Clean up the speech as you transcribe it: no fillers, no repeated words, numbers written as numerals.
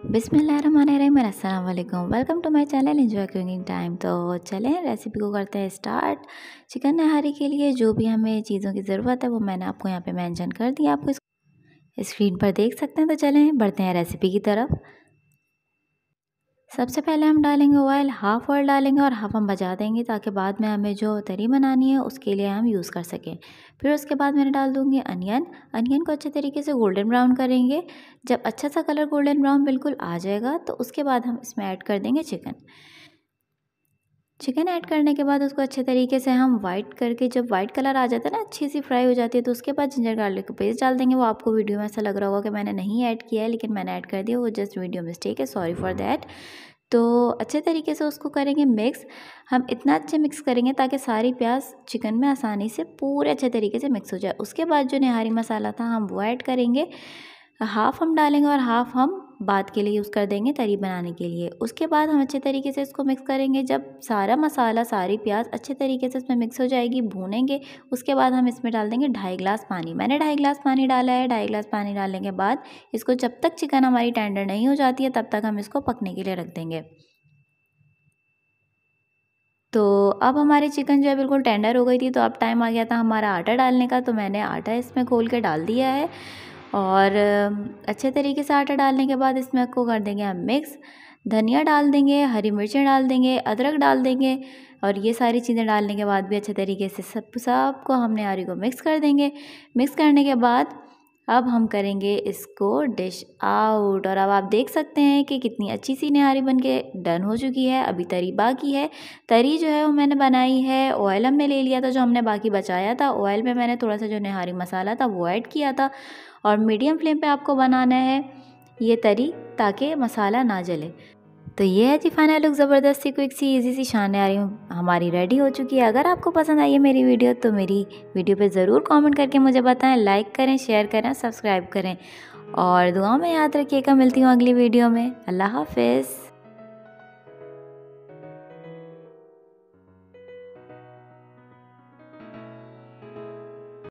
बिस्मिल्लाहिर्रहमानिर्रहीम, अस्सलाम वालेकुम। Welcome to my channel enjoy cooking time. तो चलें रेसिपी को करते हैं स्टार्ट। चिकन नहारी के लिए जो भी हमें चीज़ों की ज़रूरत है वो मैंने आपको यहाँ पे मेंशन कर दिया, आपको स्क्रीन पर देख सकते हैं। तो चलें बढ़ते हैं रेसिपी की तरफ। सबसे पहले हम डालेंगे ऑयल, हाफ़ ऑयल डालेंगे और हाफ़ हम बचा देंगे ताकि बाद में हमें जो तरी बनानी है उसके लिए हम यूज़ कर सकें। फिर उसके बाद मैंने डाल दूँगी अनियन को अच्छे तरीके से गोल्डन ब्राउन करेंगे। जब अच्छा सा कलर गोल्डन ब्राउन बिल्कुल आ जाएगा तो उसके बाद हम इसमें ऐड कर देंगे चिकन ऐड करने के बाद उसको अच्छे तरीके से हम वाइट करके, जब वाइट कलर आ जाता है ना, अच्छी सी फ्राई हो जाती है, तो उसके बाद जिंजर गार्लिक का पेस्ट डाल देंगे। वो आपको वीडियो में ऐसा लग रहा होगा कि मैंने नहीं ऐड किया है, लेकिन मैंने ऐड कर दिया, वो जस्ट वीडियो मिस्टेक है, सॉरी फॉर दैट। तो अच्छे तरीके से उसको करेंगे मिक्स। हम इतना अच्छे मिक्स करेंगे ताकि सारी प्याज चिकन में आसानी से पूरे अच्छे तरीके से मिक्स हो जाए। उसके बाद जो निहारी मसाला था हम वो ऐड करेंगे, हाफ़ हम डालेंगे और हाफ़ हम बाद के लिए यूज़ कर देंगे तरी बनाने के लिए। उसके बाद हम अच्छे तरीके से इसको मिक्स करेंगे। जब सारा मसाला, सारी प्याज अच्छे तरीके से इसमें मिक्स हो जाएगी, भूनेंगे। उसके बाद हम इसमें डाल देंगे 2.5 गिलास पानी। मैंने 2.5 गिलास पानी डाला है। 2.5 गिलास पानी डालने के बाद इसको जब तक चिकन हमारी टेंडर नहीं हो जाती है तब तक हम इसको पकने के लिए रख देंगे। तो अब हमारी चिकन जो है बिल्कुल टेंडर हो गई थी, तो अब टाइम आ गया था हमारा आटा डालने का। तो मैंने आटा इसमें खोल के डाल दिया है और अच्छे तरीके से आटा डालने के बाद इसमें को कर देंगे हम मिक्स। धनिया डाल देंगे, हरी मिर्चें डाल देंगे, अदरक डाल देंगे और ये सारी चीज़ें डालने के बाद भी अच्छे तरीके से सबको हम निहारी को मिक्स कर देंगे। मिक्स करने के बाद अब हम करेंगे इसको डिश आउट। और अब आप देख सकते हैं कि कितनी अच्छी सी निहारी बनके डन हो चुकी है। अभी तरी बाकी है। तरी जो है वो मैंने बनाई है, ऑयल हमने ले लिया था जो हमने बाकी बचाया था, ऑयल में मैंने थोड़ा सा जो निहारी मसाला था वो ऐड किया था और मीडियम फ्लेम पे आपको बनाना है ये तरी ताकि मसाला ना जले। तो ये है जी फाइनल लुक। ज़बरदस्त सी क्विक सी इजी सी शान निहारी हमारी रेडी हो चुकी है। अगर आपको पसंद आई है मेरी वीडियो तो मेरी वीडियो पे ज़रूर कमेंट करके मुझे बताएं, लाइक करें, शेयर करें, सब्सक्राइब करें और दुआ में याद रखिएगा। मिलती हूँ अगली वीडियो में। अल्लाह हाफ़िज़।